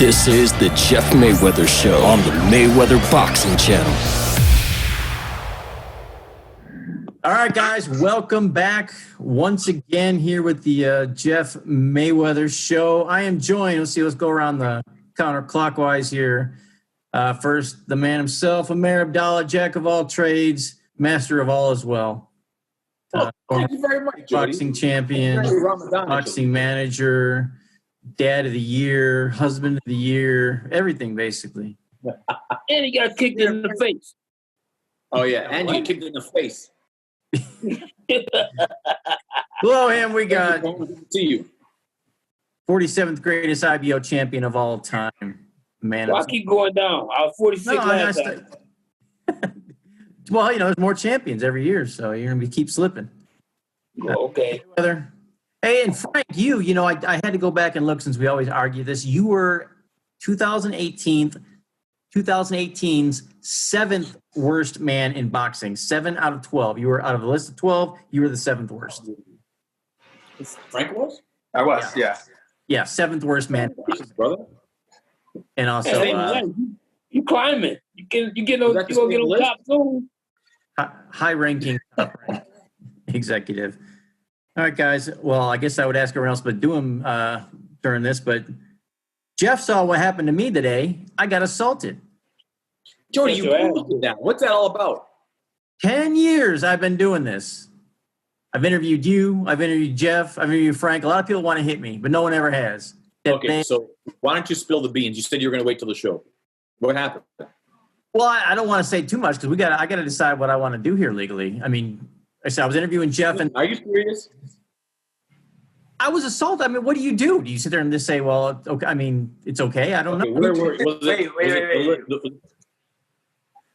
This is the Jeff Mayweather Show on the Mayweather Boxing Channel. All right, guys, welcome back once again here with the Jeff Mayweather Show. I am joined, let's go around the counterclockwise here. First, the man himself, Amer, Abdallah, jack of all trades, master of all as well. Thank you very much, Jody. Boxing champion, boxing manager, dad of the year, husband of the year, everything basically. And he got kicked in the face. Oh, yeah, and you kicked in the face. Below him, we got to you. 47th greatest IBO champion of all time. Man, well, I keep going down. I was 46 last time. Well, there's more champions every year, so you're going to keep slipping. Okay. Hey, and Frank, I had to go back and look since we always argue this. You were 2018's seventh worst man in boxing. 7 out of 12. You were out of the list of 12. You were the seventh worst. Frank was? I was, yeah. Yeah, seventh worst man. Brother. And also, you climbing. You gonna get on top soon. High-ranking executive. All right, guys. Well, I guess I would ask everyone else, but do them during this. But Jeff saw what happened to me today. I got assaulted. Jody, you posted that. What's that all about? 10 years I've been doing this. I've interviewed you. I've interviewed Jeff. I've interviewed Frank. A lot of people want to hit me, but no one ever has. Okay, so why don't you spill the beans? You said you were going to wait till the show. What happened? Well, I don't want to say too much because I got to decide what I want to do here legally. I mean, I said I was interviewing Jeff, and are you serious? I was assaulted. I mean, what do you do? Do you sit there and just say, "Well, okay"? I mean, it's okay. I don't know. Wait.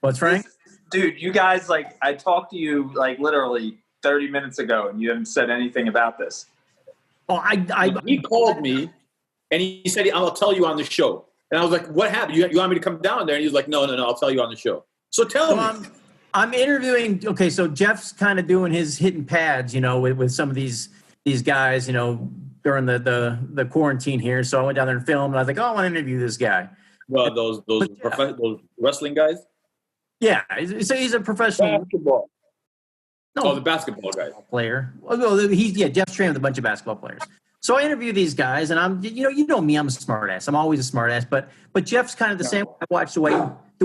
What's Frank? Dude, you guys I talked to you literally 30 minutes ago, and you haven't said anything about this. Oh, he called me, and he said, "I'll tell you on the show." And I was like, "What happened? You want me to come down there?" And he was like, "No, I'll tell you on the show." So tell me. I'm interviewing. Okay, so Jeff's kind of doing his hitting pads, with some of these guys, during the quarantine here. So I went down there and filmed, and I was like, "Oh, I want to interview this guy." Well, those wrestling guys. Yeah, so he's a professional basketball. No, the basketball guy player. Well, Jeff's trained with a bunch of basketball players. So I interview these guys, and I'm, you know me, I'm a smart ass. I'm always a smart ass, but Jeff's kind of the same. I watched the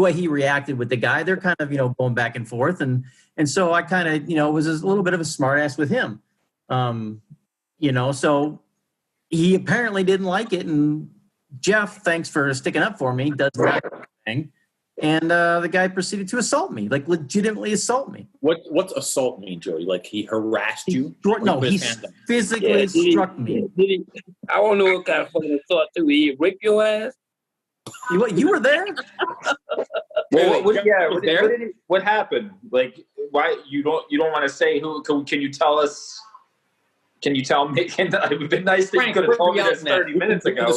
way he reacted with the guy. They're kind of, going back and forth. And so I kind of, was a little bit of a smart ass with him. So he apparently didn't like it. And Jeff, thanks for sticking up for me, does that thing. And the guy proceeded to assault me, legitimately assault me. What's assault mean, Jody? Like he harassed you? No, he physically struck me. I don't know what kind of fucking assault too. He raped your ass? You were there? What happened? Why you don't want to say who? Can you tell us? Can you tell me? It would be nice that you could have told me this 30 minutes ago.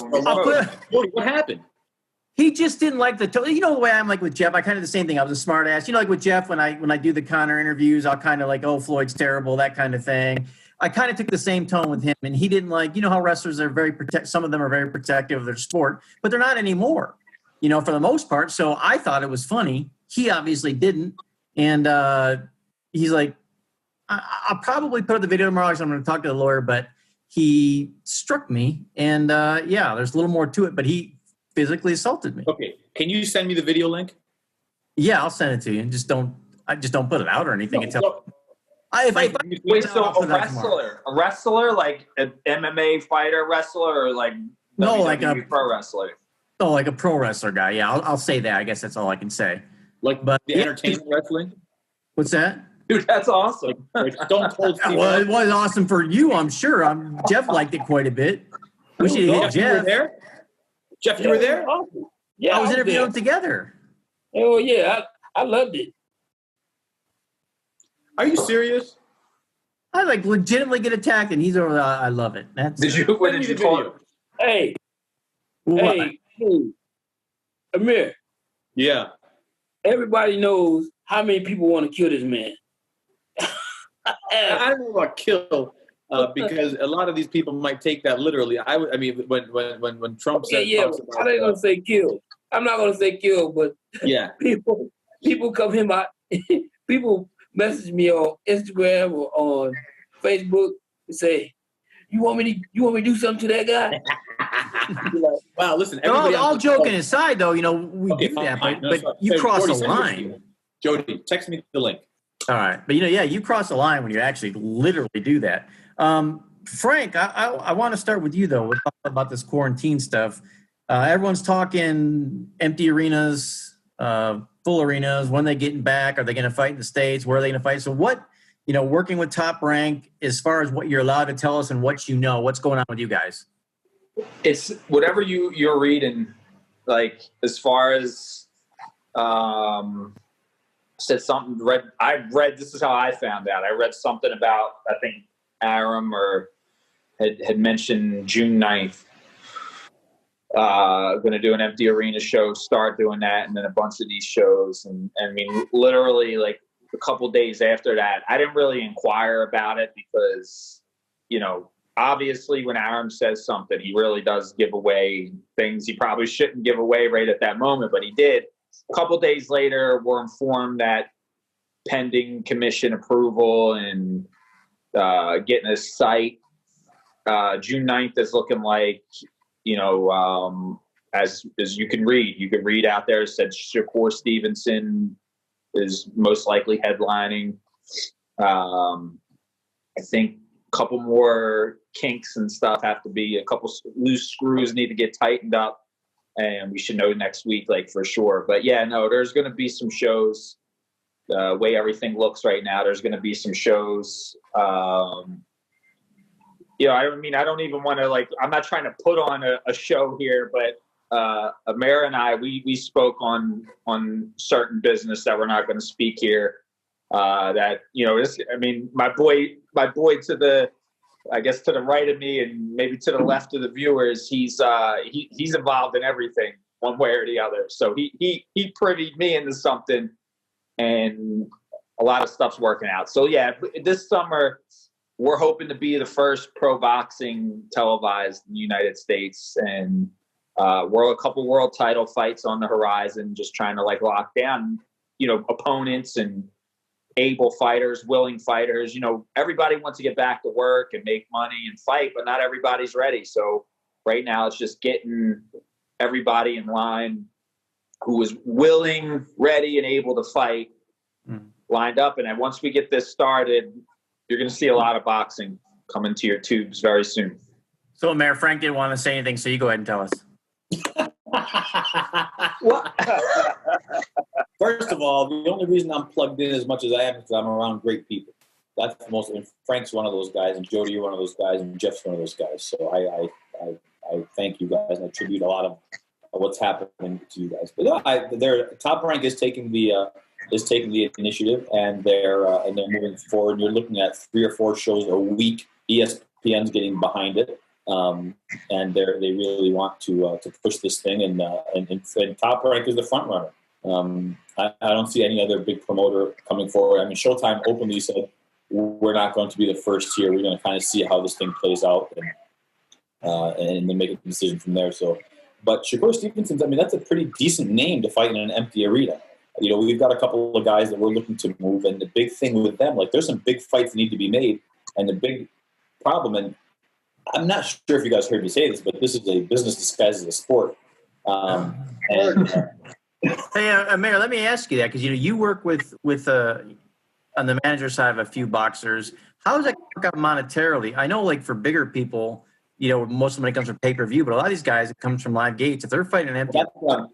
What happened? He just didn't like the tone. The way I'm with Jeff, I kind of the same thing. I was a smart ass. With Jeff, when I do the counter interviews, I'll kind of oh, Floyd's terrible, that kind of thing. I kind of took the same tone with him, and he didn't how wrestlers are some of them are very protective of their sport, but they're not anymore, for the most part. So I thought it was funny. He obviously didn't. And he's like, I'll probably put up the video tomorrow because I'm going to talk to the lawyer, but he struck me. And there's a little more to it, but he physically assaulted me. Okay. Can you send me the video link? Yeah, I'll send it to you. And just don't put it out or anything. So a wrestler, like an MMA fighter wrestler, or WWE pro wrestler? No, like a pro wrestler guy. Yeah, I'll say that. I guess that's all I can say. But the entertainment wrestling? What's that? Dude, that's awesome. Stone Cold Steve. Well, it was awesome for you, I'm sure. Jeff liked it quite a bit. We should hit Jeff. You were there? Jeff, you were there? Awesome. Yeah, I was interviewing them together. Oh, yeah. I loved it. Are you serious? I legitimately get attacked, and he's over there. I love it. Did you tell him? Hey, Amer. Yeah. Everybody knows how many people want to kill this man. I don't know about kill. because a lot of these people might take that literally. I mean, when Trump said, talks about, I ain't gonna say kill. I'm not gonna say kill, but yeah, people come here. People message me on Instagram or on Facebook and say, "You want me to do something to that guy?" Like, wow, listen. All joking aside, though, we do that, but you cross a line. Jody, text me the link. All right, but you cross the line when you actually literally do that. Frank, I want to start with you though. We're talking about this quarantine stuff. Everyone's talking empty arenas, full arenas. When they getting back? Are they going to fight in the States? Where are they going to fight? So what? Working with Top Rank, as far as what you're allowed to tell us and what you know, what's going on with you guys? It's whatever you're reading. Like as far as said something. I read. This is how I found out. I read something about I think Amer had mentioned June 9th. Going to do an empty arena show, start doing that, and then a bunch of these shows. And I mean, literally, like a couple days after that, I didn't really inquire about it because, obviously when Amer says something, he really does give away things he probably shouldn't give away right at that moment, but he did. A couple days later, we're informed that pending commission approval and getting a site, June 9th is looking like, as you can read out there, it said Shakur Stevenson is most likely headlining. I think a couple more kinks and stuff have to be, a couple loose screws need to get tightened up, and we should know next week, like for sure. But yeah, no, there's going to be some shows. The way everything looks right now, there's going to be some shows. I don't even want to I'm not trying to put on a show here, but Amer and I, we spoke on certain business that we're not going to speak here. My boy to the, I guess to the right of me and maybe to the left of the viewers, he's involved in everything one way or the other. So he privied me into something, and a lot of stuff's working out. So yeah, this summer we're hoping to be the first pro boxing televised in the United States, and we're a couple world title fights on the horizon, just trying to lock down, opponents and able fighters, willing fighters. Everybody wants to get back to work and make money and fight, but not everybody's ready. So right now it's just getting everybody in line who is willing, ready, and able to fight lined up. And then once we get this started, you're going to see a lot of boxing coming to your tubes very soon. So, Amer, Frank didn't want to say anything, so you go ahead and tell us. First of all, the only reason I'm plugged in as much as I am is because I'm around great people. That's the most. And Frank's one of those guys, and Jody, you're one of those guys, and Jeff's one of those guys. So I thank you guys, and I attribute a lot of what's happening to you guys. But no, Top Rank is taking the initiative, and they're moving forward. You're looking at 3 or 4 shows a week. ESPN's getting behind it, and they really want to push this thing. And Top Rank is the front runner. I don't see any other big promoter coming forward. I mean, Showtime openly said we're not going to be the first here. We're going to kind of see how this thing plays out, and then make a decision from there. So, but Shakur Stevenson, I mean, that's a pretty decent name to fight in an empty arena. We've got a couple of guys that we're looking to move, and the big thing with them, there's some big fights that need to be made, and the big problem, and I'm not sure if you guys heard me say this, but this is a business disguised as a sport. Hey, Amer, let me ask you that, because you work with on the manager side of a few boxers. How does that work out monetarily? I know, for bigger people, most of the money comes from pay-per-view, but a lot of these guys, it comes from live gates. If they're fighting an empty, that's what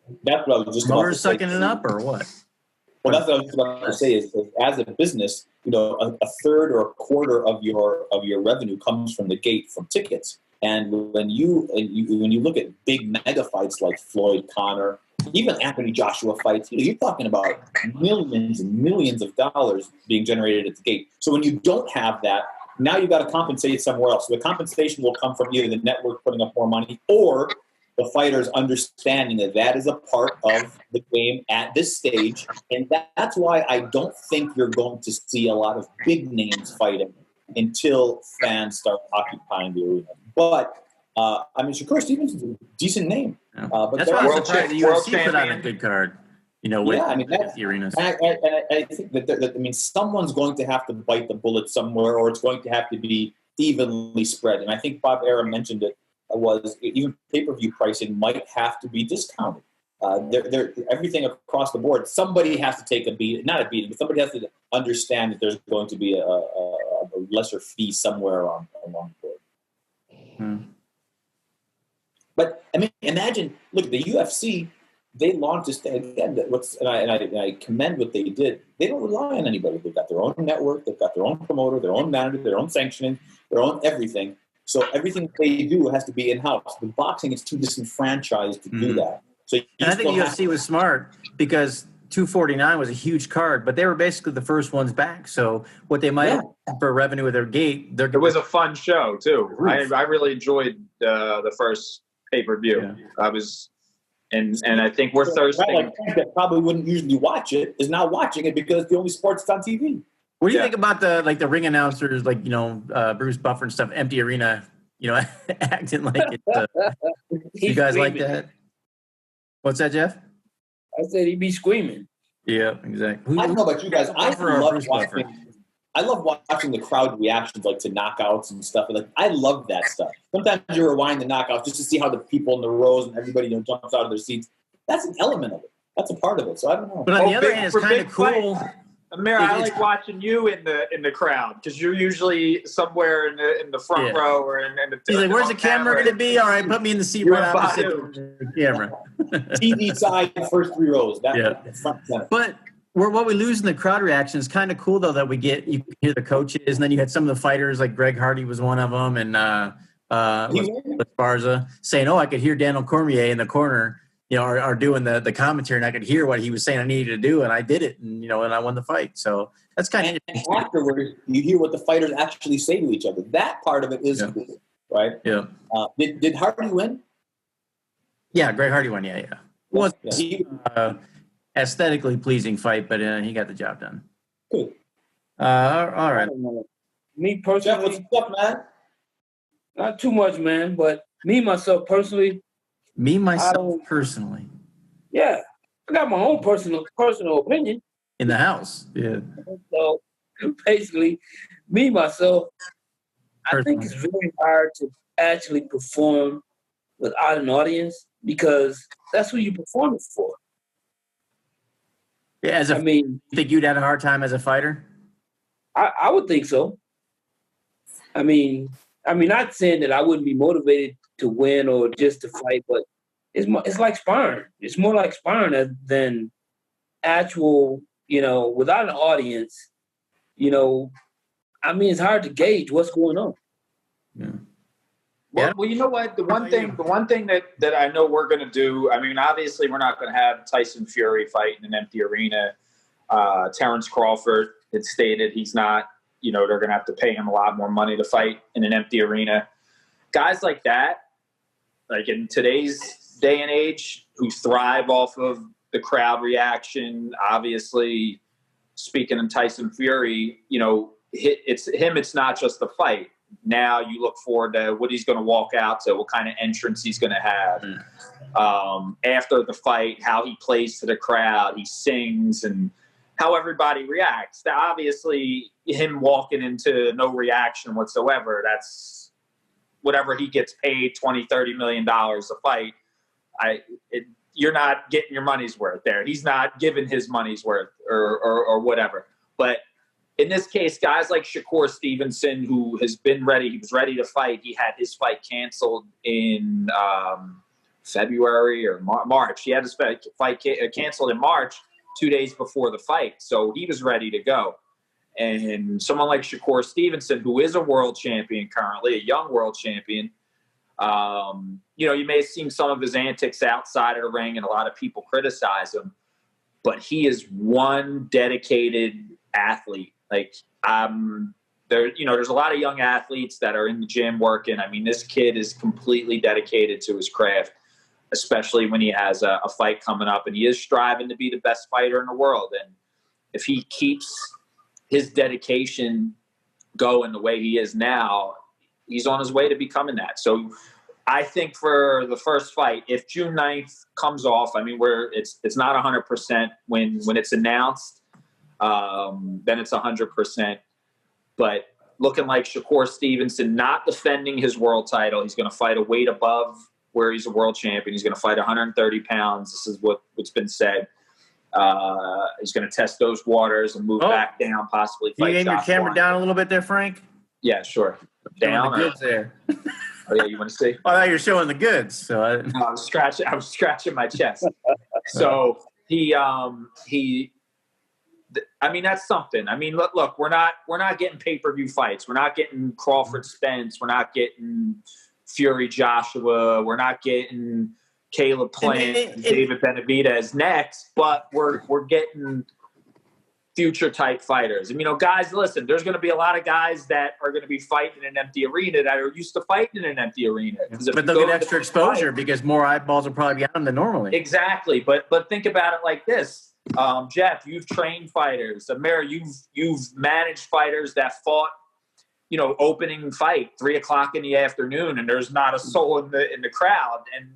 I was just about to say. Sucking it up, or what? Well, that's what I was about to say. Is as a business, a third or a quarter of your revenue comes from the gate from tickets. And when you look at big mega fights like Floyd, Conor, even Anthony Joshua fights, you're talking about millions and millions of dollars being generated at the gate. So when you don't have that, now you've got to compensate somewhere else. So the compensation will come from either the network putting up more money or the fighters understanding that is a part of the game at this stage. And that's why I don't think you're going to see a lot of big names fighting until fans start occupying the arena. But Shakur Stevenson's a decent name. Yeah. But that's why I was world surprised the world UFC put on a champion. good card. With the arenas. I think that someone's going to have to bite the bullet somewhere, or it's going to have to be evenly spread. And I think Bob Arum mentioned it, was even pay-per-view pricing might have to be discounted. Everything across the board, somebody has to take a beat, not a beating, but somebody has to understand that there's going to be a lesser fee somewhere along the board. Hmm. But imagine, look, the UFC. They launched this thing again. And I commend what they did. They don't rely on anybody. They've got their own network. They've got their own promoter, their own manager, their own sanctioning, their own everything. So everything they do has to be in-house. The boxing is too disenfranchised to do that. So I think UFC was smart because 249 was a huge card, but they were basically the first ones back. So what they might have for revenue with their gate, it was a fun show too. I really enjoyed the first pay-per-view. Yeah. And I think we're thirsting. That probably wouldn't usually watch it is now watching it because the only sport's on TV. What do you think about the ring announcers, Bruce Buffer and stuff, empty arena, acting like it? You guys like that? What's that, Jeff? I said he'd be screaming. Yeah, exactly. I don't know about you guys. I love watching the crowd reactions, like to knockouts and stuff. I love that stuff. Sometimes you rewind the knockouts just to see how the people in the rows and everybody jumps out of their seats. That's an element of it. That's a part of it. So I don't know. But on the other hand, it's kind of cool. Amer, I like watching you in the crowd because you're usually somewhere in the front row or in the. He's like, "Where's the camera going to be? All right, put me in the seat right opposite the camera." TV side, first 3 rows. But what we lose in the crowd reaction is kind of cool, though, that you hear the coaches, and then you had some of the fighters, like Greg Hardy was one of them, and Barza saying, "Oh, I could hear Daniel Cormier in the corner, are doing the commentary, and I could hear what he was saying I needed to do, and I did it, and and I won the fight." So that's kind of interesting. Afterwards, you hear what the fighters actually say to each other. That part of it is cool, right? Yeah. Did Hardy win? Yeah, Greg Hardy won. Yeah. Was aesthetically pleasing fight, but he got the job done. Cool. All right. Me personally, Jeff, what's up, man? not too much, man, but myself personally, yeah, I got my own personal opinion. In the house, yeah. So basically, myself, I think it's very hard to actually perform without an audience because that's who you perform it for. Yeah, you think you'd had a hard time as a fighter? I would think so. I mean, not saying that I wouldn't be motivated to win or just to fight, but it's like sparring. It's more like sparring than actual, without an audience, it's hard to gauge what's going on. Yeah. Well, you know what? The one thing that I know we're going to do, obviously we're not going to have Tyson Fury fight in an empty arena. Terrence Crawford had stated he's not, they're going to have to pay him a lot more money to fight in an empty arena. Guys like that, like in today's day and age, who thrive off of the crowd reaction, obviously, speaking of Tyson Fury, it's not just the fight. Now you look forward to what he's going to walk out to, what kind of entrance he's going to have. After the fight, how he plays to the crowd, he sings, and how everybody reacts. Now, obviously, him walking into no reaction whatsoever, that's whatever he gets paid, $20, $30 million a fight. You're not getting your money's worth there. He's not giving his money's worth or whatever. But in this case, guys like Shakur Stevenson, who has been ready, he was ready to fight. He had his fight canceled in February or March. He had his fight canceled in March, 2 days before the fight. So he was ready to go. And someone like Shakur Stevenson, who is a world champion currently, a young world champion, you may have seen some of his antics outside of the ring and a lot of people criticize him, but he is one dedicated athlete. There's a lot of young athletes that are in the gym working. This kid is completely dedicated to his craft, especially when he has a fight coming up, and he is striving to be the best fighter in the world. And if he keeps his dedication go in the way he is now, he's on his way to becoming that. So I think for the first fight, if June 9th comes off, I mean, it's not 100% when it's announced, then it's 100%. But looking like Shakur Stevenson, not defending his world title. He's going to fight a weight above where he's a world champion. He's going to fight 130 pounds. This is what's been said. He's going to test those waters and move back down, possibly fight. You aim your camera down a little bit there, Frank? Yeah, sure. Down. The goods there. Oh, yeah, you want to see? I thought you were showing the goods. So I was scratching my chest. So I mean, that's something. I mean, look, we're not getting pay-per-view fights. We're not getting Crawford Spence. We're not getting Fury Joshua. We're not getting Caleb Plant, David Benavidez next. But we're getting future-type fighters. And, guys, listen, there's going to be a lot of guys that are going to be fighting in an empty arena that are used to fighting in an empty arena. But they'll get extra exposure because more eyeballs will probably be on them than normally. Exactly. But think about it like this. Jeff, you've trained fighters. Amer, you've managed fighters that fought, opening fight 3:00 in the afternoon, and there's not a soul in the crowd. And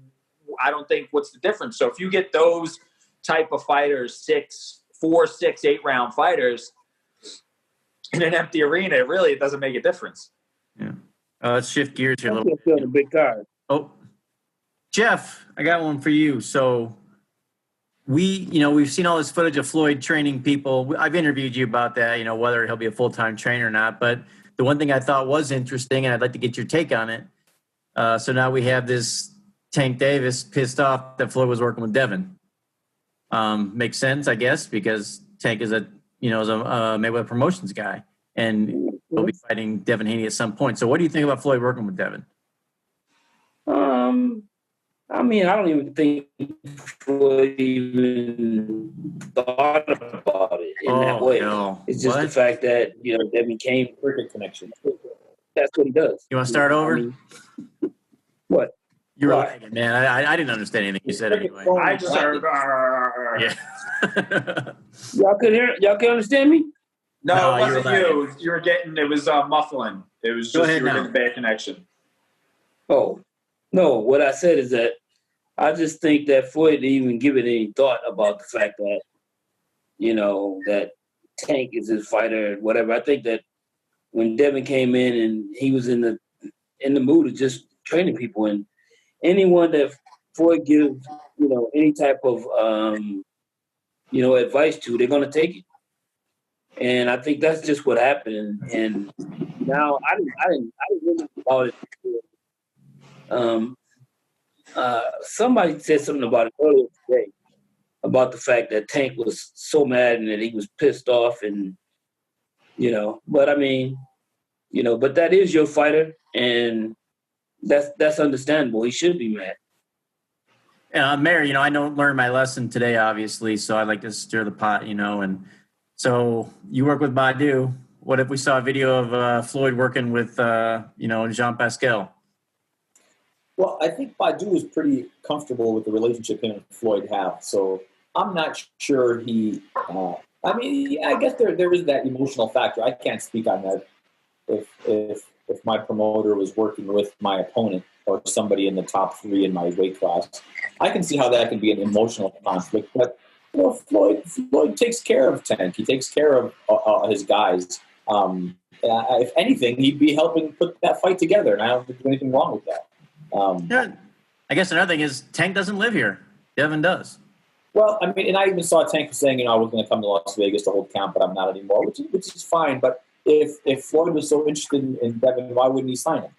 I don't think what's the difference. So if you get those type of fighters, 4, 6, 8 round fighters in an empty arena, it doesn't make a difference. Yeah. Let's shift gears here a little bit. A big card. Oh, Jeff, I got one for you. So we've seen all this footage of Floyd training people. I've interviewed you about that, whether he'll be a full-time trainer or not. But the one thing I thought was interesting, and I'd like to get your take on it. So now we have this Tank Davis pissed off that Floyd was working with Devin. Makes sense, I guess, because Tank is a Mayweather Promotions guy, and he'll be fighting Devin Haney at some point. So what do you think about Floyd working with Devin? I mean, I don't even think Floyd even thought about it in that way. No. It's just the fact that, Devin came. Perfect connection. That's what he does. You want to start over? What? You were lagging, man. I didn't understand anything you said anyway. I just heard. Yeah. Y'all can understand me? No, it wasn't you. You were getting, it was muffling. It was just you were getting bad connection. Oh. No, what I said is that I just think that Floyd didn't even give it any thought about the fact that, that Tank is his fighter, whatever. I think that when Devin came in and he was in the mood of just training people, and anyone that Floyd gives, any type of, advice to, they're going to take it. And I think that's just what happened. And now I didn't really know about it before. Somebody said something about it earlier today about the fact that Tank was so mad and that he was pissed off, and but I mean, but that is your fighter, and that's understandable. He should be mad. Mary, I don't learn my lesson today, obviously, so I like to stir the pot, and so you work with Badu. What if we saw a video of Floyd working with Jean Pascal? Well, I think Badu is pretty comfortable with the relationship him and Floyd have. So I'm not sure he I guess there is that emotional factor. I can't speak on that. If my promoter was working with my opponent or somebody in the top 3 in my weight class, I can see how that can be an emotional conflict. But Floyd takes care of Tank. He takes care of his guys. If anything, he'd be helping put that fight together, and I don't think there's anything wrong with that. I guess another thing is Tank doesn't live here. Devin does. Well, I mean, and I even saw Tank saying, I was going to come to Las Vegas to hold camp, but I'm not anymore, which is fine. But if Floyd was so interested in Devin, why wouldn't he sign him?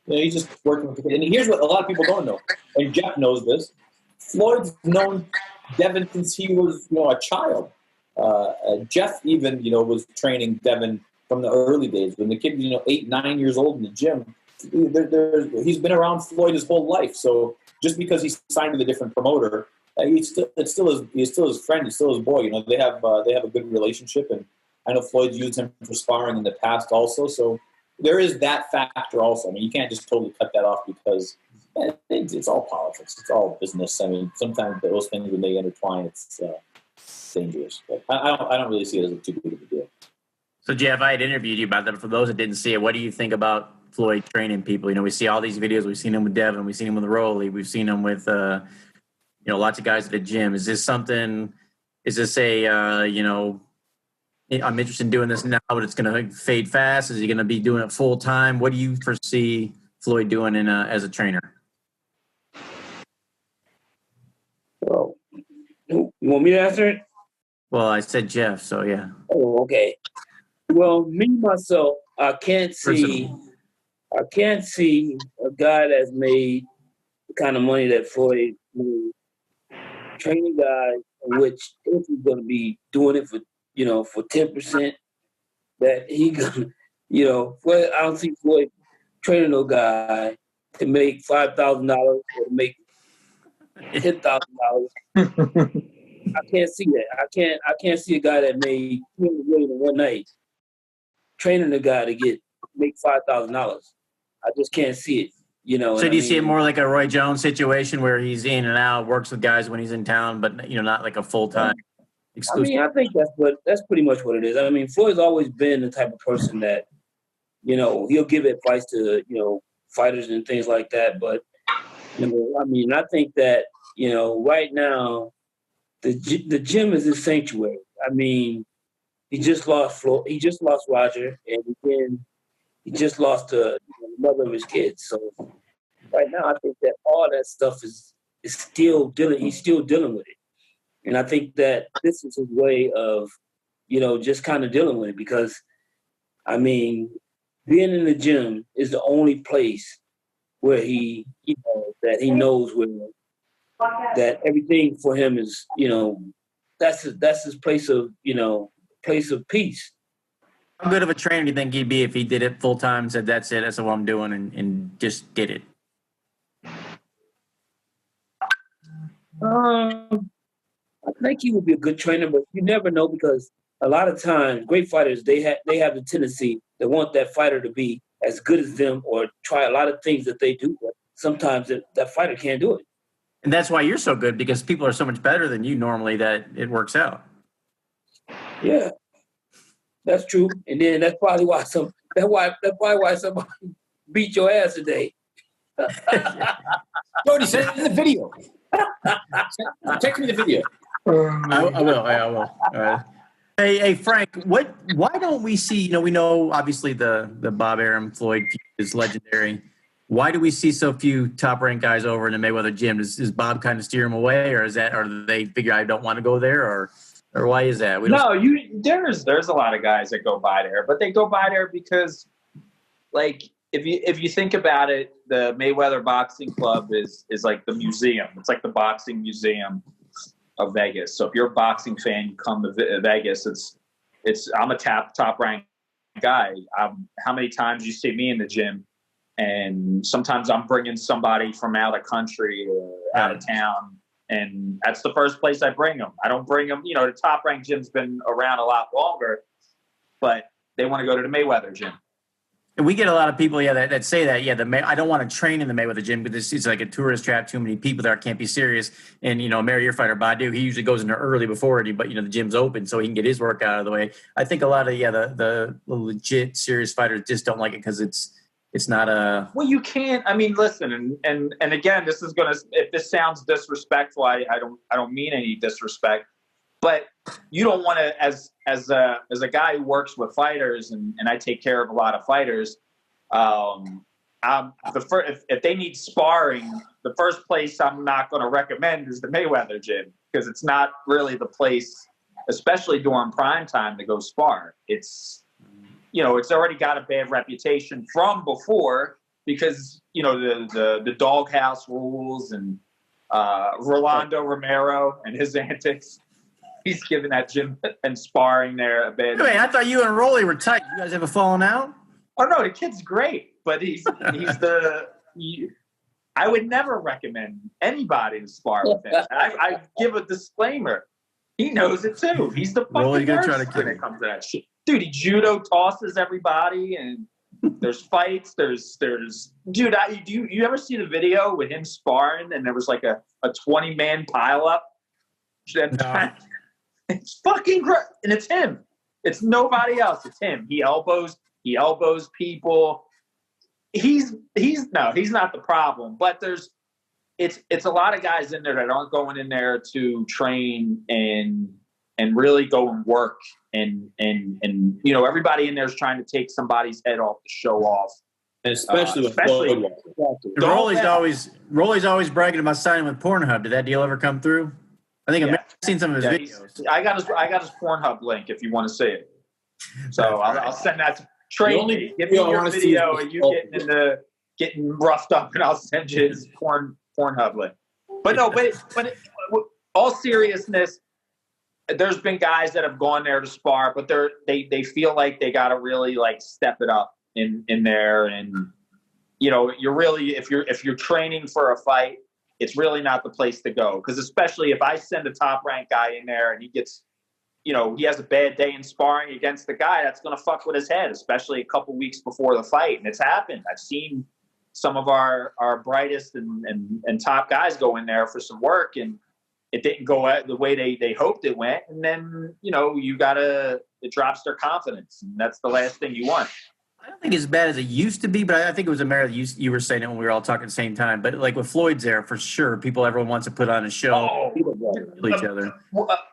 He's just working with him. And here's what a lot of people don't know, and Jeff knows this. Floyd's known Devin since he was, a child. Jeff even, was training Devin from the early days when the kid, 8, 9 years old in the gym. He's been around Floyd his whole life. So just because he's signed with a different promoter, he's still his friend. He's still his boy. They have a good relationship, and I know Floyd's used him for sparring in the past also. So there is that factor also. I mean, you can't just totally cut that off because it's all politics. It's all business. I mean, sometimes those things when they intertwine, it's dangerous. But I don't really see it as too big of a deal. So, Jeff, I had interviewed you about that. For those that didn't see it, what do you think about Floyd training people? You know, we see all these videos. We've seen him with Devin. We've seen him with Rolly. We've seen him with, lots of guys at the gym. Is this something? Is this a, I'm interested in doing this now, but it's going to fade fast? Is he going to be doing it full time? What do you foresee Floyd doing as a trainer? Well, you want me to answer it? Well, I said Jeff, so yeah. Oh, okay. Well, me myself, I can't see a guy that's made the kind of money that Floyd made, training guys, which if he's going to be doing it for 10%, that he gonna, Floyd, I don't see Floyd training no guy to make $5,000 or to make $10,000. I can't see that. I can't see a guy that made $200 million in one night training a guy to make $5,000. I just can't see it. So do you see it more like a Roy Jones situation where he's in and out, works with guys when he's in town, but not like a full time exclusive? I think that's pretty much what it is. I mean, Floyd's always been the type of person that he'll give advice to fighters and things like that. But I think that right now the gym is his sanctuary. I mean, he just lost Floyd, he just lost Roger, and then he just lost the mother of his kids. So right now, I think that all that stuff is still dealing. He's still dealing with it, and I think that this is his way of, just kind of dealing with it. Because, I mean, being in the gym is the only place where he knows where that everything for him is, that's his place of peace. How good of a trainer do you think he'd be if he did it full time, said that's it, that's what I'm doing, and just did it? I think he would be a good trainer, but you never know, because a lot of times great fighters, they have the tendency to want that fighter to be as good as them or try a lot of things that they do, but sometimes that fighter can't do it. And that's why you're so good, because people are so much better than you normally that it works out. Yeah, that's true. And then that's probably why somebody beat your ass today. Jody, send me the video. Text me the video. I will. All right. Hey, Frank, why don't we see, we know obviously the Bob Arum Floyd feud is legendary. Why do we see so few top-ranked guys over in the Mayweather gym? Is Bob kind of steer them away, or do they figure I don't want to go there, or why is that? There's a lot of guys that go by there, but they go by there because, like, if you think about it, the Mayweather Boxing Club is like the museum. It's like the boxing museum of Vegas. So if you're a boxing fan, you come to Vegas. I'm a top ranked guy. How many times you see me in the gym? And sometimes I'm bringing somebody from out of country or out of town, and that's the first place I bring them. I don't bring them, the top ranked gym's been around a lot longer, but they want to go to the Mayweather gym. And we get a lot of people, that say that, I don't want to train in the Mayweather gym because it's like a tourist trap, too many people there, can't be serious. And, Amer, your fighter, Badu, he usually goes in there early before it, but, the gym's open so he can get his work out of the way. I think a lot of, the legit serious fighters just don't like it because it's not a... Well, you can't. I mean, listen, and again, this is gonna. If this sounds disrespectful, I don't mean any disrespect, but you don't want to, as a guy who works with fighters, and I take care of a lot of fighters. If they need sparring, the first place I'm not going to recommend is the Mayweather gym, because it's not really the place, especially during prime time, to go spar. It's already got a bad reputation from before because, the doghouse rules and Rolando Romero and his antics. He's giving that gym and sparring there a bit. Wait, I thought you and Rolly were tight. You guys ever fallen out? Oh, no, the kid's great, but I would never recommend anybody to spar with him. I give a disclaimer. He knows it too. He's the fucking worst when it comes to that shit. Dude, he judo tosses everybody, and there's fights. There's dude. You ever see the video with him sparring, and there was like a 20-man pileup? No. It's fucking great, and it's him. It's nobody else. It's him. He elbows people. He's not the problem, but it's a lot of guys in there that aren't going in there to train and really go and work and everybody in there is trying to take somebody's head off to show off. And especially with Floyd. Rolly's always bragging about signing with Pornhub. Did that deal ever come through? I think I've seen some of his videos. I got his Pornhub link if you want to see it. So I'll send that to Trey. Give me your video and you getting roughed up, and I'll send you his Pornhub link. But all seriousness, there's been guys that have gone there to spar, but they feel like they got to really like step it up in there, and you're really if you're training for a fight, it's really not the place to go, because especially if I send a top ranked guy in there and he gets he has a bad day in sparring against the guy, that's going to fuck with his head, especially a couple weeks before the fight. And it's happened. I've seen some of our brightest and top guys go in there for some work, and it didn't go the way they hoped it went. And then, it drops their confidence. And that's the last thing you want. I don't think it's as bad as it used to be, but I think it was Amer that you were saying it when we were all talking at the same time. But like with Floyd's there, for sure, everyone wants to put on a show, each other.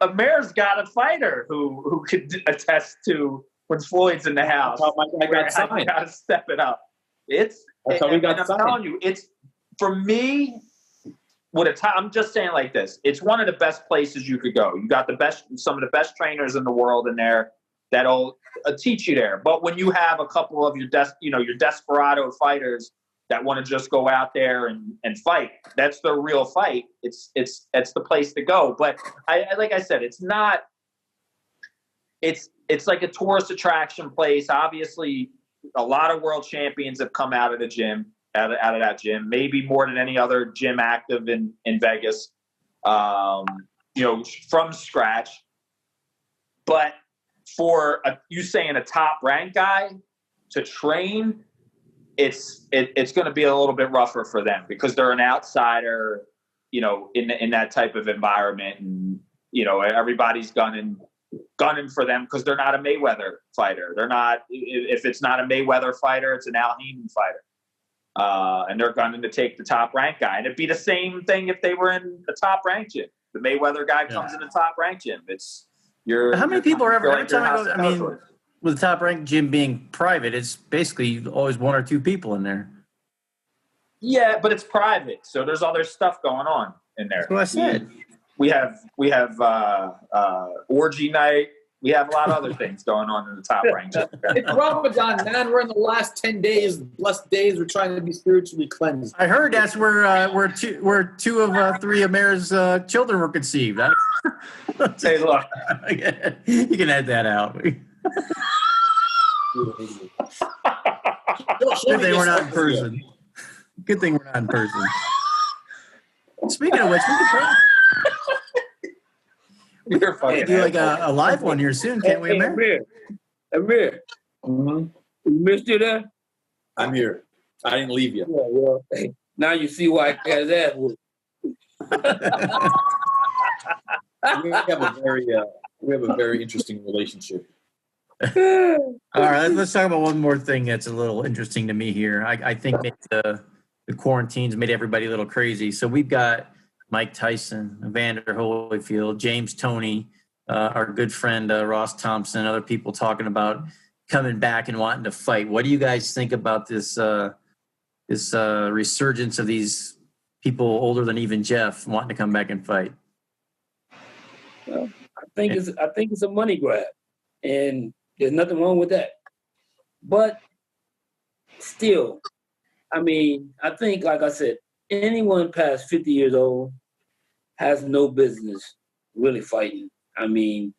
Amer's got a fighter who could attest to when Floyd's in the house. I got to step it up. I'm telling you, it's for me. I'm just saying like this. It's one of the best places you could go. You got some of the best trainers in the world in there that'll teach you there. But when you have a couple of your desperado fighters that want to just go out there and fight, that's their real fight. It's the place to go. But like I said, it's not. It's like a tourist attraction place. Obviously, a lot of world champions have come out of the gym. Out of that gym, maybe more than any other gym active in Vegas, from scratch. But for you saying a top ranked guy to train, it's going to be a little bit rougher for them because they're an outsider, in that type of environment, and everybody's gunning for them because they're not a Mayweather fighter. They're not. If it's not a Mayweather fighter, it's an Al Heyman fighter. And they're going to take the top ranked guy. And it'd be the same thing if they were in the top ranked gym. The Mayweather guy comes in the top ranked gym. How many people are ever, every time I go, with the top ranked gym being private, it's basically always one or two people in there. Yeah, but it's private. So there's other stuff going on in there. That's what I said. We have orgy night. We have a lot of other things going on in the top range. It's Ramadan, man. We're in the last 10 days, blessed days. We're trying to be spiritually cleansed. I heard that's where two of three of Amer's children were conceived. Hey, look. You can add that out. Good thing we're not in person. Good thing we're not in person. Speaking of which, we could probably... You're fucking do like a live one here soon, can't we, Amer? Amer. Mm-hmm. You missed you there? I'm here. I didn't leave you. Yeah, well, hey, now you see why I got his ass whooped. We have a very interesting relationship. All right, let's talk about one more thing that's a little interesting to me here. I think maybe the quarantines made everybody a little crazy. So we've got Mike Tyson, Evander Holyfield, James Toney, our good friend Ross Thompson, other people talking about coming back and wanting to fight. What do you guys think about this resurgence of these people older than even Jeff wanting to come back and fight? Well, I think it's a money grab, and there's nothing wrong with that. But still, I mean, I think, like I said, anyone past 50 years old has no business really fighting. I mean,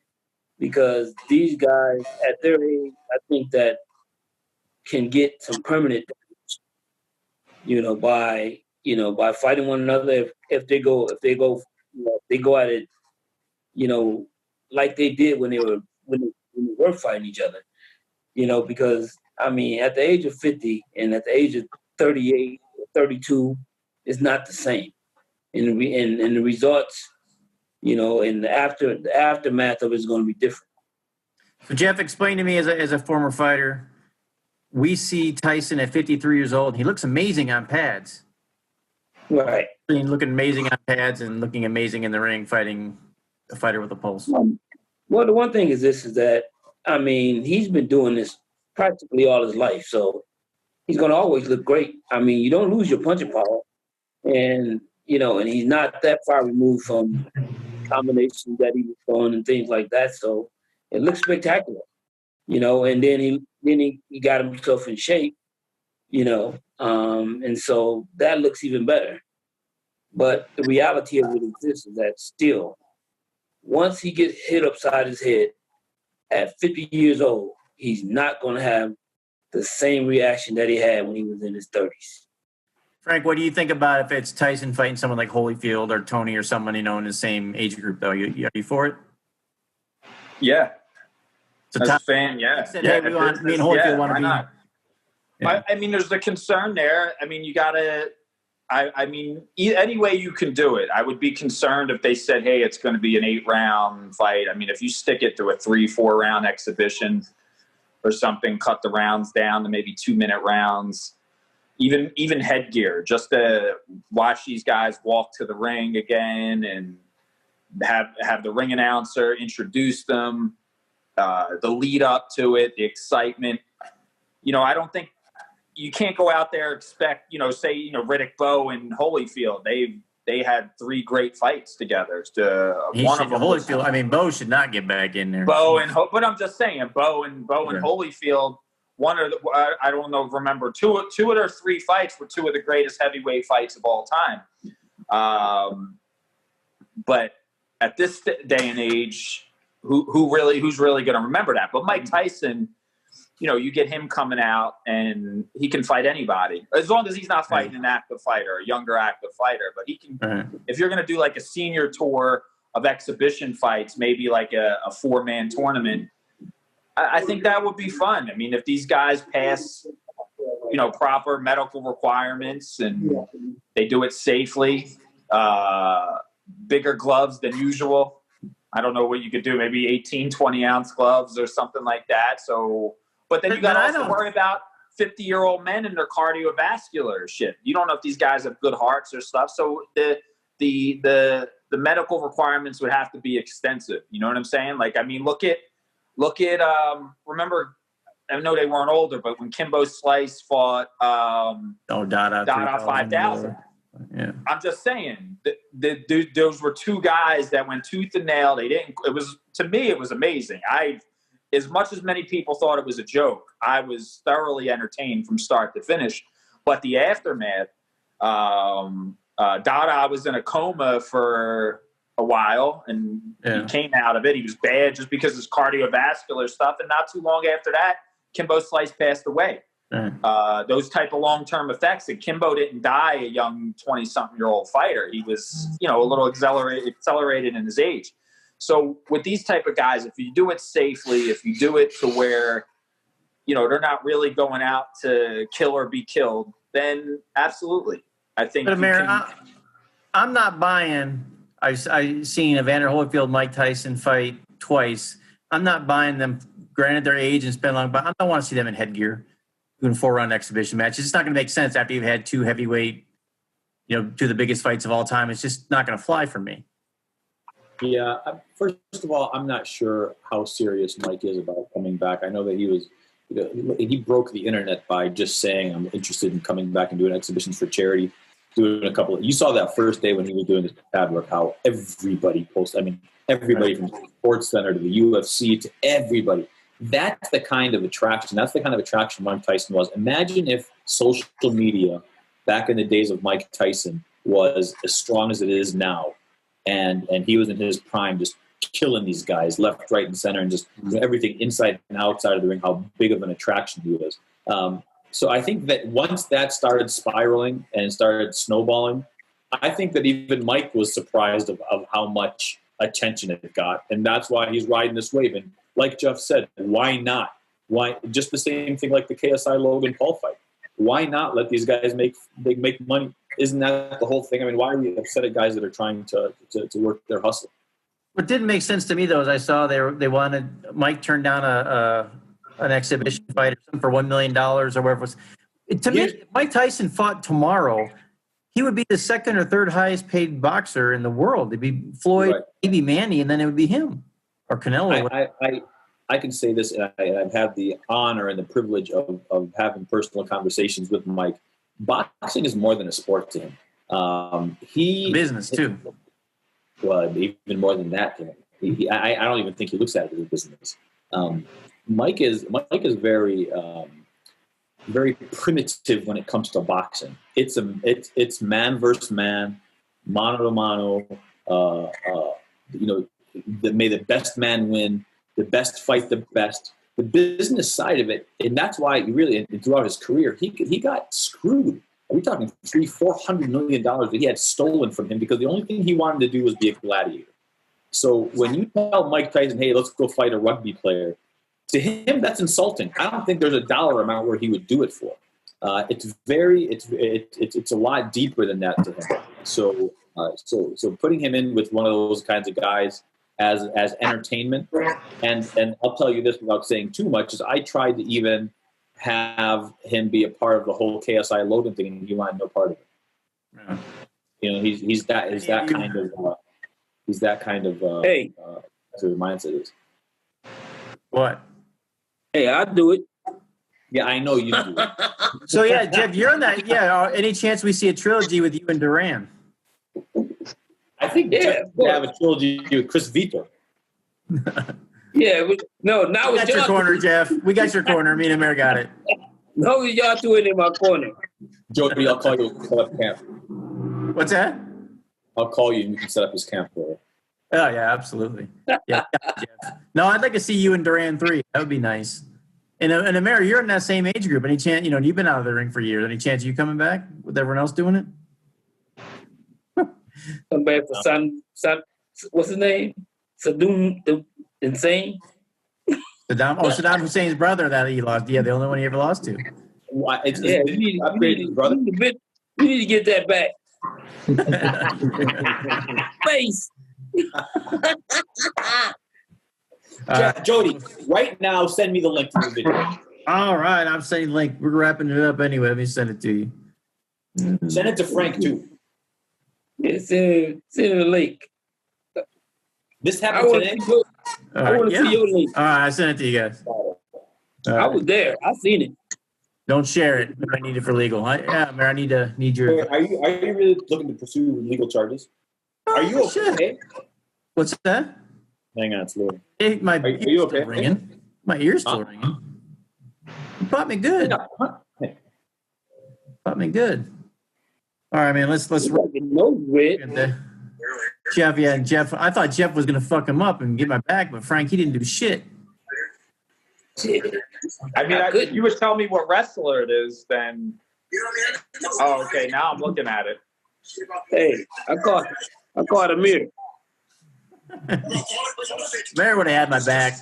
because these guys at their age, I think that can get some permanent damage, by fighting one another. If they go at it, like they did when they were fighting each other, because I mean, at the age of 50 and at the age of 38 or 32, it's not the same. And the results, and the aftermath of it is going to be different. So Jeff, explain to me as a former fighter, we see Tyson at 53 years old. He looks amazing on pads. Right. He's looking amazing on pads and looking amazing in the ring, fighting a fighter with a pulse. Well, the one thing is this, is that, I mean, he's been doing this practically all his life, so he's going to always look great. I mean, you don't lose your punching power. And, and he's not that far removed from combinations that he was throwing and things like that. So it looks spectacular, and then he got himself in shape, and so that looks even better. But the reality of it is this, is that still, once he gets hit upside his head at 50 years old, he's not going to have the same reaction that he had when he was in his 30s. Frank, what do you think about if it's Tyson fighting someone like Holyfield or Tony or someone in the same age group, though? Are you for it? Yeah. So as a fan, yeah. Said, hey, me and Holyfield want to be. Not? Yeah. I mean, there's the concern there. I mean, you got to – I mean, any way you can do it. I would be concerned if they said, hey, it's going to be an 8-round fight. I mean, if you stick it to a 3-4 round exhibition or something, cut the rounds down to maybe 2-minute rounds, even headgear, just to watch these guys walk to the ring again and have the ring announcer introduce them, the lead up to it, the excitement. I don't think you can't go out there expect, say, Riddick Bowe and Holyfield. They had 3 great fights together. One of them Holyfield. I mean, Bowe should not get back in there. But I'm just saying, Bowe and Holyfield. I don't know. Remember, two of their 3 fights were 2 of the greatest heavyweight fights of all time. But at this day and age, who's really going to remember that? But Mike Tyson, you get him coming out and he can fight anybody as long as he's not fighting an active fighter, a younger active fighter. But he can. If you're going to do like a senior tour of exhibition fights, maybe like a 4-man tournament, I think that would be fun. I mean, if these guys pass, proper medical requirements and they do it safely, bigger gloves than usual. I don't know what you could do, maybe 18, 20-ounce gloves or something like that. So, but then you got to also worry about 50-year-old men and their cardiovascular shit. You don't know if these guys have good hearts or stuff. So the medical requirements would have to be extensive. You know what I'm saying? Like, I mean, look at remember, I know they weren't older, but when Kimbo Slice fought Dada 5000. Yeah. I'm just saying, those were 2 guys that went tooth and nail. To me, it was amazing. As much as many people thought it was a joke, I was thoroughly entertained from start to finish. But the aftermath, Dada was in a coma for a while, and he came out of it. He was bad just because of his cardiovascular stuff. And not too long after that, Kimbo Slice passed away. Those type of long-term effects. And Kimbo didn't die a young 20-something-year-old fighter. He was, a little accelerated in his age. So with these type of guys, if you do it safely, if you do it to where, they're not really going out to kill or be killed, then absolutely. I think. But Amer, I'm not buying. I've seen Evander Holyfield, Mike Tyson fight twice. I'm not buying them. Granted, their age and spend long, but I don't want to see them in headgear doing 4-round exhibition matches. It's not going to make sense after you've had 2 heavyweight, 2 of the biggest fights of all time. It's just not going to fly for me. Yeah. First of all, I'm not sure how serious Mike is about coming back. I know that he broke the internet by just saying, I'm interested in coming back and doing exhibitions for charity. You saw that first day when he was doing his pad work, how everybody posted. I mean, everybody from the Sports Center to the UFC to everybody. That's the kind of attraction. That's the kind of attraction Mike Tyson was. Imagine if social media back in the days of Mike Tyson was as strong as it is now. And he was in his prime, just killing these guys left, right, and center, and just everything inside and outside of the ring, how big of an attraction he was. So I think that once that started spiraling and started snowballing, I think that even Mike was surprised of how much attention it got. And that's why he's riding this wave. And like Jeff said, why not? Why just the same thing like the KSI Logan Paul fight? Why not let these guys make money? Isn't that the whole thing? I mean, why are we upset at guys that are trying to work their hustle? What didn't make sense to me though is I saw they wanted Mike turned down an exhibition fight or something for $1 million or whatever it was. To me, if Mike Tyson fought tomorrow, he would be the second or third highest paid boxer in the world. It'd be Floyd, maybe Manny, and then it would be him or Canelo. I can say this, and I've had the honor and the privilege of having personal conversations with Mike. Boxing is more than a sport to him. Business too. Well, even more than that to him. I don't even think he looks at it as a business. Mike is very very primitive when it comes to boxing. It's man versus man, mano to mano. May the best man win. The best fight the best. The business side of it, and that's why he really, throughout his career, he got screwed. We're talking $300-400 million that he had stolen from him because the only thing he wanted to do was be a gladiator. So when you tell Mike Tyson, "Hey, let's go fight a rugby player," to him that's insulting. I don't think there's a dollar amount where he would do it for. It's a lot deeper than that to him. So putting him in with one of those kinds of guys as entertainment, and I'll tell you this without saying too much, is I tried to even have him be a part of the whole KSI Logan thing, and he wanted no part of it. Yeah. He's that kind of hey, that's what his mindset is. What? Hey, I'll do it. Yeah, I know you do it. So yeah, Jeff, you're on that. Yeah, any chance we see a trilogy with you and Duran? I think we have a trilogy with Chris Vito. Yeah, now we got your corner, Jeff. We got your corner. Me and Amer got it. No, y'all two in my corner. Jody, I'll call you. Set up camp. What's that? I'll call you and you can set up his camp for it. Oh yeah, absolutely. Yeah, Jeff. No, I'd like to see you and Duran 3. That would be nice. And Amer, you're in that same age group. Any chance? You've been out of the ring for years. Any chance you coming back with everyone else doing it? Come back for San, what's his name? Saddam the Insane? Saddam Hussein's brother that he lost. Yeah, the only one he ever lost to. Why? We need to get that back. Face. Jody, right now, send me the link to the video. All right, I'm sending the link. We're wrapping it up anyway. Let me send it to you. Send it to Frank, too. Yeah, send the link. This happened today? I want to see your link. All right, I sent it to you guys. I was there. I seen it. Don't share it. I need it for legal. Mayor, I need your. Are you really looking to pursue legal charges? Are you okay? What's that? Hang on, it's loading. Hey, are you okay? Ringing. My ear's still ringing. You caught me good. Caught me good. All right, man. Let's. Jeff. I thought Jeff was gonna fuck him up and get my back, but Frank, he didn't do shit. I mean, if you were telling me what wrestler it is, then. Oh, okay. Now I'm looking at it. Hey, I caught Amer. Mary would have had my back.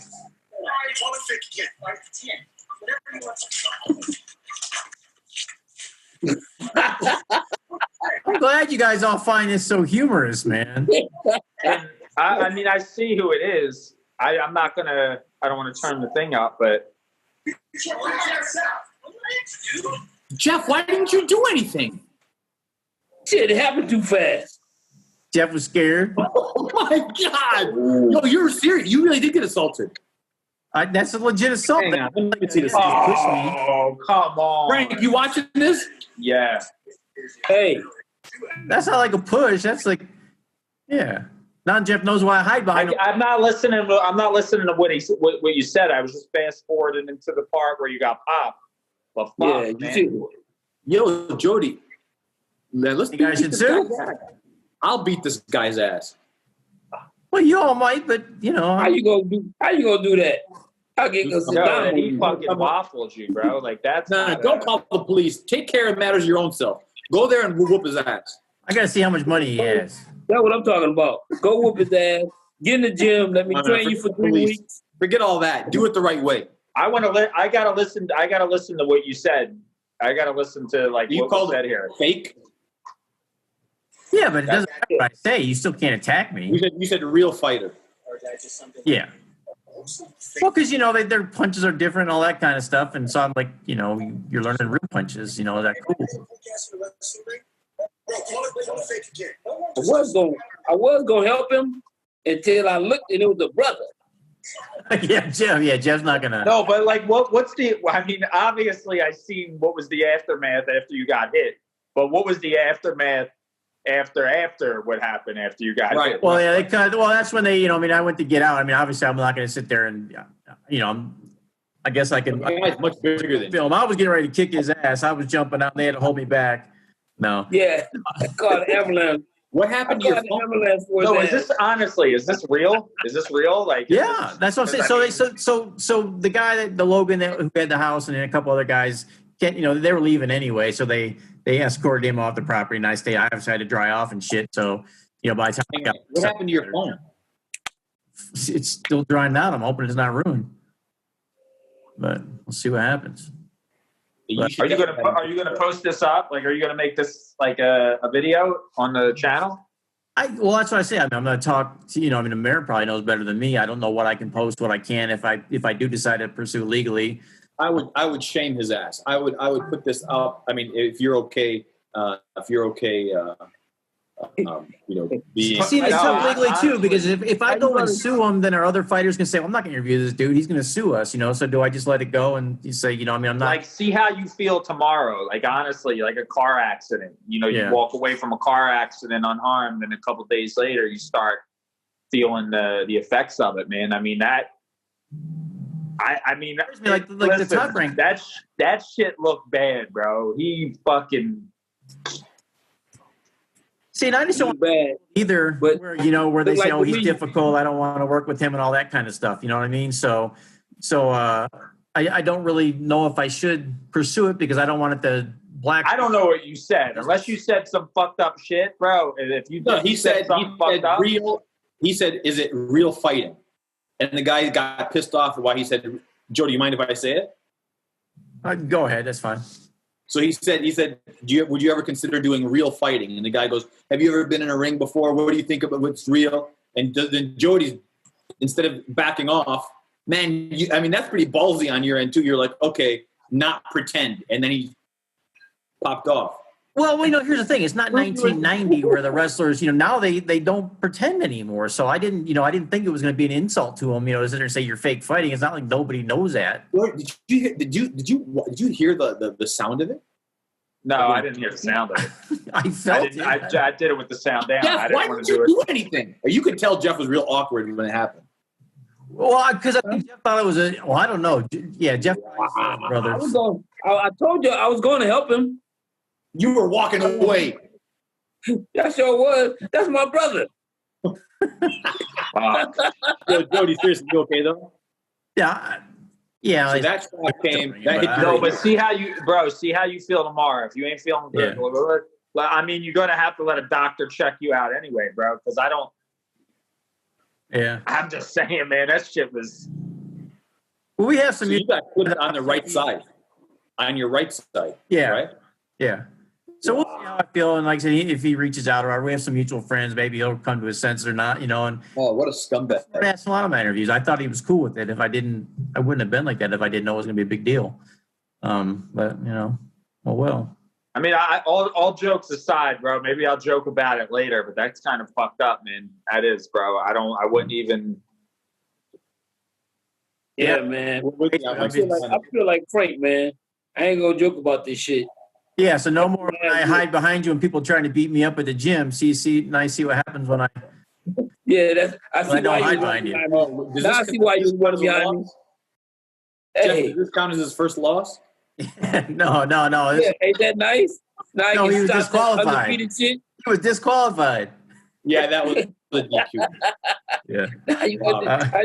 I'm glad you guys all find this so humorous, man. And I mean, I see who it is. I don't want to turn the thing up, but. Jeff, why didn't you do anything? Shit, it happened too fast. Jeff was scared. Oh my God! No, you're serious. You really did get assaulted. That's a legit assault. Hang on. Let me see this. Oh, come on. Frank, you watching this? Yeah. Hey. That's not like a push. That's like, yeah. Now Jeff knows why I hide behind him. I'm not listening to what you said. I was just fast forwarding into the part where you got popped. But fuck, man. Yo, Jody. Man, you guys should sue. I'll beat this guy's ass. Well, you all might, but how you gonna do that? I'll get he fucking waffled you, bro. Like that's don't call the police. Take care of matters your own self. Go there and whoop his ass. I gotta see how much money he has. That's what I'm talking about. Go whoop his ass. Get in the gym. Let me train you for 3 weeks. Forget all that. Do it the right way. I gotta listen to what you said. I gotta listen to you what was said here. Fake. Yeah, but it doesn't matter what I say. You still can't attack me. You said real fighter. Yeah. Well, because, you know, their punches are different, all that kind of stuff. And so I'm like, you know, you're learning real punches. You know, is that cool? I was gonna help him until I looked and it was a brother. Yeah, Jeff. Yeah, Jeff's not gonna. No, but like, what's the? I mean, obviously, I seen what was the aftermath after you got hit, but what was the aftermath after what happened after you got hit? Well, yeah, well, that's when they, you know, I mean, I went to get out. I mean, obviously, I'm not going to sit there and, you know, I guess I can. Much bigger than film. I was getting ready to kick his ass. I was jumping out. They had to hold me back. No. Yeah, I called an ambulance. What happened to your phone? No, is this real? Is this real? Like, yeah, that's what I'm saying. So the guy the Logan who had the house and then a couple other guys, you know, they were leaving anyway. So they escorted him off the property. And I obviously had to dry off and shit. So, you know, by the time what happened to your phone? It's still drying out. I'm hoping it's not ruined, but we'll see what happens. Are you gonna post this up? Like, are you gonna make this like a video on the channel? Well, that's what I say. I mean, I'm going to talk to, you know, I mean, Amer probably knows better than me. I don't know what I can post, what I can. If I do decide to pursue legally, I would shame his ass. I would put this up. I mean, if you're okay, you know, being. See, it's tough legally too, because if I go and sue him, then our other fighters can say, well, I'm not going to interview this dude. He's going to sue us, you know. So do I just let it go and you say, you know, I mean, I'm not. Like, see how you feel tomorrow. Like, honestly, like a car accident. You know, you walk away from a car accident unharmed, and a couple of days later, you start feeling the effects of it, man. I mean, I mean, like listen, the Top Rank. That shit looked bad, bro. He fucking. See, and I just don't either, but where, you know, where they say, like oh, he's difficult, I don't want to work with him and all that kind of stuff. You know what I mean? So I don't really know if I should pursue it because I don't want it to black. I don't know what you said, unless you said some fucked up shit, bro. If you he said real. He said, "Is it real fighting?" And the guy got pissed off at why he said, "Joe, do you mind if I say it?" Go ahead, that's fine. So he said, would you ever consider doing real fighting? And the guy goes, have you ever been in a ring before? What do you think about what's real? And then Jody's, instead of backing off, man, I mean, that's pretty ballsy on your end too. You're like, okay, not pretend. And then he popped off. Well, you know, here's the thing. It's not 1990 where the wrestlers, you know, now they don't pretend anymore. So I didn't think it was going to be an insult to them, you know, to sit there and say you're fake fighting. It's not like nobody knows that. Did you hear the sound of it? No, I didn't hear the sound of it. I felt it. I did it with the sound down. Jeff, I didn't why want didn't to you do it. do anything? You could tell Jeff was real awkward when it happened. Well, because I think Jeff thought it was I don't know. Yeah, Jeff brothers. I told you I was going to help him. You were walking away. That sure was. That's my brother. Jody, seriously, you okay though? Yeah. So that's why I came. But see how you feel tomorrow. If you ain't feeling good, I mean, you're gonna have to let a doctor check you out anyway, bro. Because I don't. Yeah. I'm just saying, man. That shit was. Well, we have some. So you got put it on the right side, on your right side. Yeah. Right. Yeah. So we'll see how I feel, and like I said, if he reaches out, or we have some mutual friends, maybe he'll come to his senses or not, you know. And what a scumbag! I asked a lot of my interviews. I thought he was cool with it. If I wouldn't have been like that if I didn't know it was going to be a big deal. But you know, well. I mean, all jokes aside, bro. Maybe I'll joke about it later, but that's kind of fucked up, man. That is, bro. I wouldn't even. Yeah, man. I feel like Frank, man. I ain't gonna joke about this shit. Yeah, so no more when I hide behind you and people trying to beat me up at the gym. See, I see what happens when I. Yeah, I see why hide behind you. I see why you want behind me. Hey, does this count as his first loss? No. Yeah, ain't that nice? Now no, he was disqualified. Shit. He was disqualified. Yeah, that was the DQ. Yeah. Now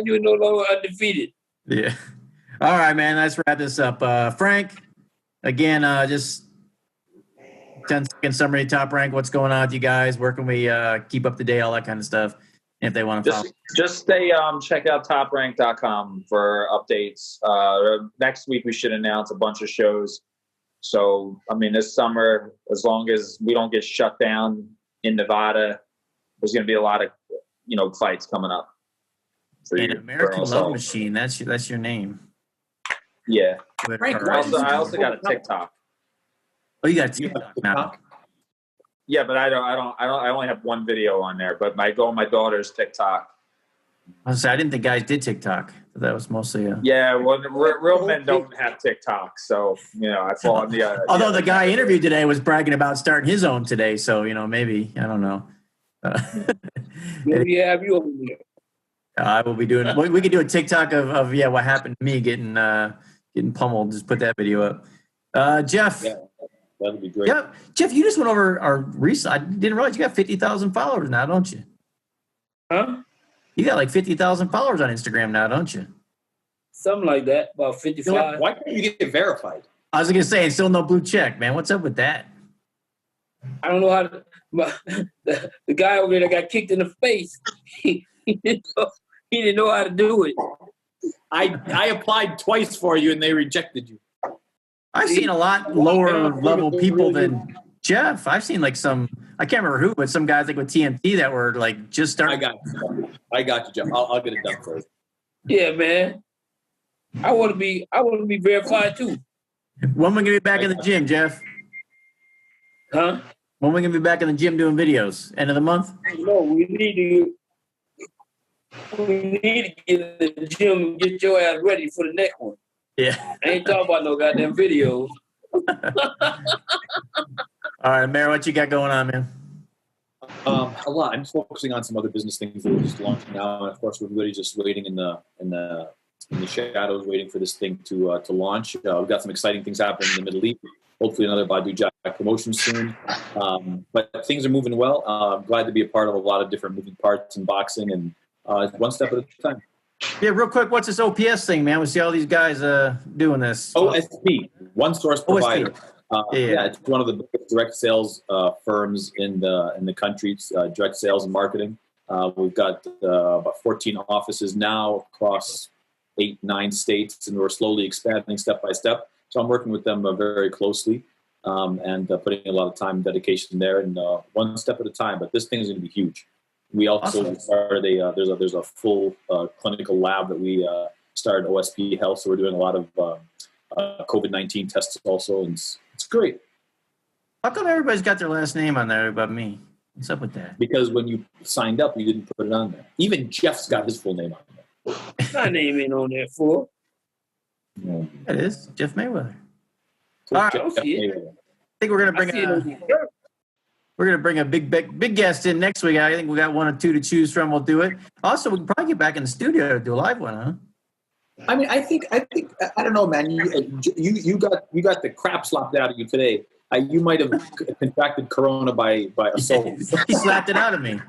you no longer undefeated. Yeah. All right, man. Let's wrap this up. Frank, again, just 10-second summary, Top Rank. What's going on with you guys? Where can we keep up to date, all that kind of stuff? If they want to follow. Just stay, check out toprank.com for updates. Next week, we should announce a bunch of shows. So, I mean, this summer, as long as we don't get shut down in Nevada. There's going to be a lot of, fights coming up. An American Love Machine. That's your name. Yeah. Frank, I also got a TikTok. Oh, you got a TikTok now. Yeah, but I only have one video on there, but I go on my daughter's TikTok. I didn't think guys did TikTok. That was mostly Yeah, well, real men don't have TikTok, so I fall on the. Although the guy interviewed today was bragging about starting his own today, so maybe I don't know. Maybe have you over there. I will be doing. We could do a TikTok of what happened to me getting pummeled. Just put that video up. Jeff. Yeah, that'd be great. Yeah, Jeff, you just went over our recent. I didn't realize you got 50,000 followers now, don't you? Huh? You got like 50,000 followers on Instagram now, don't you? Something like that, about 55. Why can't you get verified? I was gonna say, still no blue check, man. What's up with that? I don't know how to. The guy over there that got kicked in the face, he didn't know how to do it. I applied twice for you and they rejected you. I've seen a lot lower level people than Jeff. I've seen like some, I can't remember who, but some guys like with TMT that were like just starting. I got you, Jeff. I'll get it done for you. Yeah, man. I want to be verified too. When we gonna be back in the gym, Jeff? Huh? When we gonna be back in the gym doing videos? End of the month? No, we need to get in the gym and get your ass ready for the next one. Yeah. I ain't talking about no goddamn videos. All right, Amer, what you got going on, man? A lot. I'm focusing on some other business things that we're just launching now, and of course, everybody's just waiting in the shadows, waiting for this thing to launch. We've got some exciting things happening in the Middle East. Hopefully, another Badu Jack promotion soon. But things are moving well. I'm glad to be a part of a lot of different moving parts in boxing, and one step at a time. Yeah, real quick, what's this OPS thing, man? We see all these guys doing this. OSP, one source provider. Yeah, it's one of the biggest direct sales firms in the country. Direct sales and marketing. We've got about 14 offices now across 8-9 states, and we're slowly expanding step by step. So I'm working with them very closely and putting a lot of time and dedication there, and one step at a time. But this thing is going to be huge. We also started there's a full clinical lab that we started, OSP Health. So we're doing a lot of COVID-19 tests also, and it's great. How come everybody's got their last name on there but me? What's up with that? Because when you signed up, you didn't put it on there. Even Jeff's got his full name on there. My name ain't on there, fool. Yeah. It is Jeff Mayweather. So all right, Jeff Mayweather. I think we're gonna bring a big guest in next week. I think we got one or two to choose from. We'll do it. Also, we can probably get back in the studio to do a live one, huh? I mean, I think I don't know, man. You got the crap slapped out of you today. You might have contracted corona by assault. He slapped it out of me.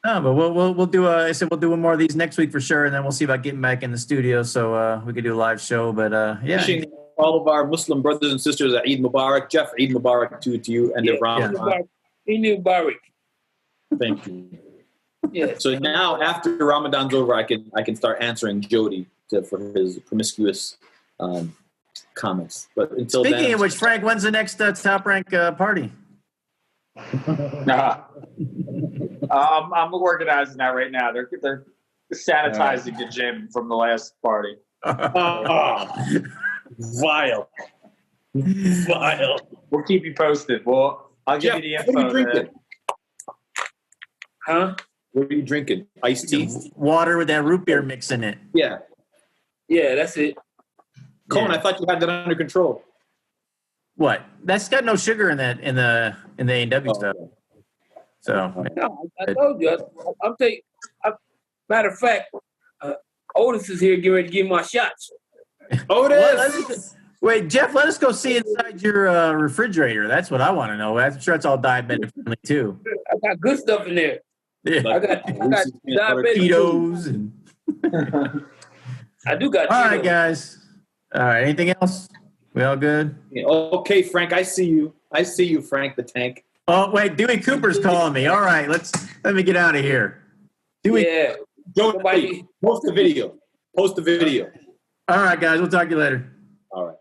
No, but we'll do. I said we'll do one more of these next week for sure, and then we'll see about getting back in the studio so we could do a live show. But yeah. Wishing all of our Muslim brothers and sisters Eid Mubarak. Jeff, Eid Mubarak to you and the Ramadan. Eid Mubarak. Thank you. Yeah. So now, after Ramadan's over, I can start answering Jody for his promiscuous comments. But until speaking then, of which, Frank, when's the next Top Rank party? I'm organizing that right now. They're sanitizing the gym from the last party. Vile. We'll keep you posted. Well, I'll give you the info. What are you drinking? Huh? What are you drinking? Iced tea? Water with that root beer mix in it. Yeah. Yeah, that's it. Cohen, I thought you had that under control. What? That's got no sugar in that in the A&W stuff. Okay. So No, I told you. I'm taking. Matter of fact, Otis is here getting ready to give my shots. Otis! Wait, Jeff, let us go see inside your refrigerator. That's what I want to know. I'm sure it's all diabetic friendly too. I got good stuff in there. Yeah. I got diabetic Ketos and. I do got. All right, guys. All right. Anything else? We all good? Yeah, okay, Frank. I see you, Frank the Tank. Oh wait, Dewey Cooper's calling me. All right, let me get out of here. Dewey. Yeah. Post the video. All right, guys. We'll talk to you later. All right.